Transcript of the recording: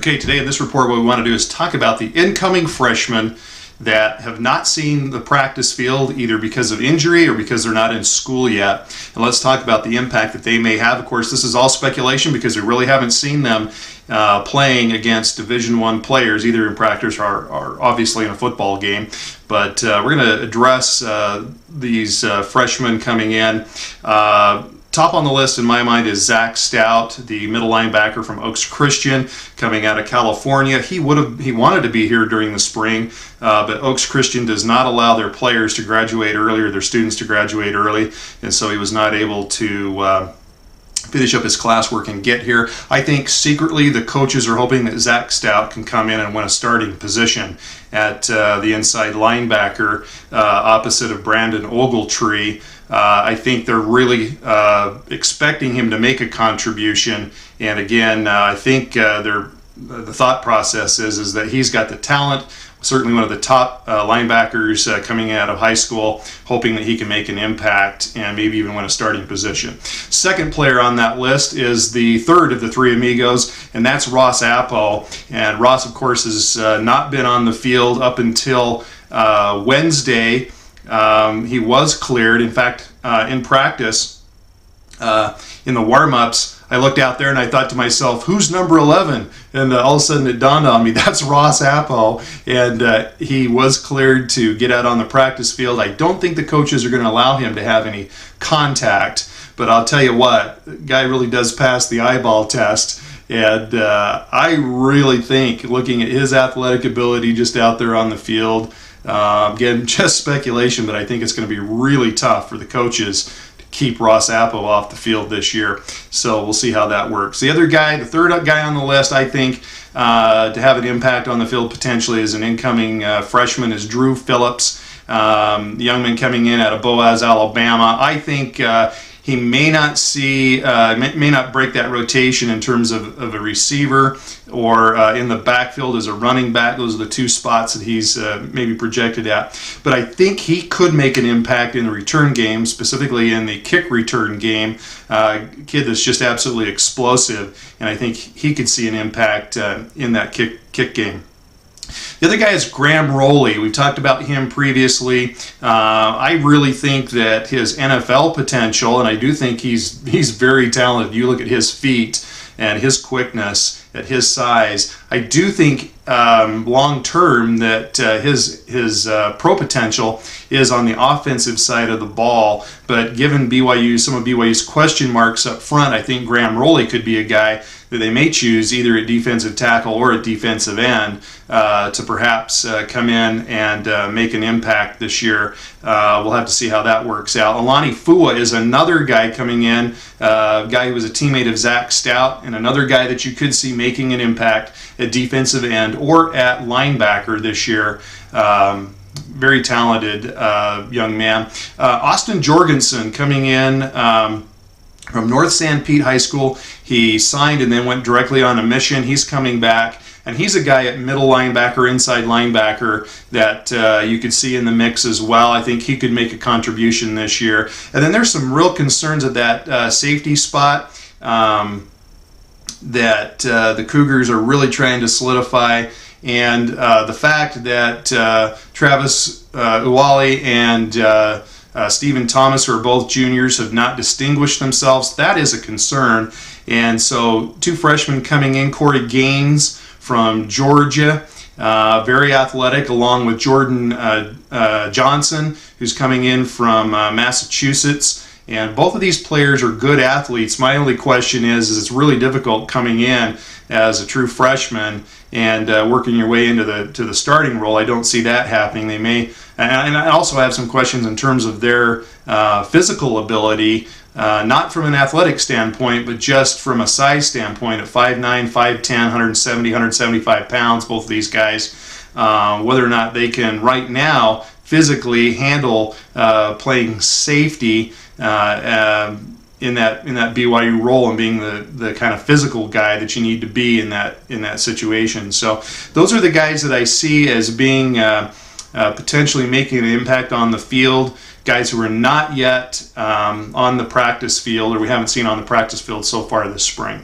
Okay, today in this report what we want to do is talk about the incoming freshmen that have not seen the practice field either because of injury or because they're not in school yet. And let's talk about the impact that they may have. Of course, this is all speculation because we really haven't seen them playing against Division I players, either in practice or obviously in a football game. But we're going to address these freshmen coming in. Top on the list in my mind is Zach Stout, the middle linebacker from Oaks Christian, coming out of California. He wanted to be here during the spring, but Oaks Christian does not allow their players to graduate early or their students to graduate early, and so he was not able to finish up his classwork and get here. I think secretly the coaches are hoping that Zach Stout can come in and win a starting position at the inside linebacker opposite of Brandon Ogletree. I think they're really expecting him to make a contribution, and again, I think the thought process is that he's got the talent, certainly one of the top linebackers coming out of high school, hoping that he can make an impact and maybe even win a starting position. Second player on that list is the third of the three amigos, and that's Ross Appo. And Ross, of course, has not been on the field up until Wednesday. He was cleared. In fact, in practice, in the warm-ups, I looked out there and I thought to myself, who's number 11? And all of a sudden it dawned on me, that's Ross Appo. And he was cleared to get out on the practice field. I don't think the coaches are going to allow him to have any contact. But I'll tell you what, the guy really does pass the eyeball test. And I really think, looking at his athletic ability just out there on the field, again, just speculation, but I think it's going to be really tough for the coaches to keep Ross Appo off the field this year. So we'll see how that works. The other guy, the third guy on the list, I think, to have an impact on the field potentially as an incoming freshman is Drew Phillips, the young man coming in out of Boaz, Alabama. I think he may not break that rotation in terms of a receiver or in the backfield as a running back. Those are the two spots that he's maybe projected at. But I think he could make an impact in the return game, specifically in the kick return game. Kid that's just absolutely explosive, and I think he could see an impact in that kick game. The other guy is Graham Rowley. We've talked about him previously. I really think that his NFL potential, and I do think he's very talented. You look at his feet and his quickness at his size. I do think long term that his pro potential is on the offensive side of the ball. But given some of BYU's question marks up front, I think Graham Rowley could be a guy that they may choose either at defensive tackle or at defensive end to perhaps come in and make an impact this year. We'll have to see how that works out. Alani Fua is another guy coming in, a guy who was a teammate of Zach Stout, and another guy that you could see making an impact at defensive end or at linebacker this year. Very talented young man. Austin Jorgensen coming in from North San Pete High School. He signed and then went directly on a mission. He's coming back, and he's a guy at middle linebacker, inside linebacker that you could see in the mix as well. I think he could make a contribution this year. And then there's some real concerns at that safety spot that the Cougars are really trying to solidify. And the fact that Travis Uwali and Stephen Thomas, who are both juniors, have not distinguished themselves, that is a concern. And so two freshmen coming in, Corey Gaines from Georgia, very athletic, along with Jordan Johnson, who's coming in from Massachusetts. And both of these players are good athletes. My only question is it's really difficult coming in as a true freshman and working your way into the starting role. I don't see that happening. They may, and I also have some questions in terms of their physical ability, not from an athletic standpoint, but just from a size standpoint at 5'9", 5'10", 170, 175 pounds, both of these guys, whether or not they can right now physically handle playing safety in that BYU role and being the kind of physical guy that you need to be in that situation. So those are the guys that I see as being potentially making an impact on the field. Guys who are not yet on the practice field, or we haven't seen on the practice field so far this spring.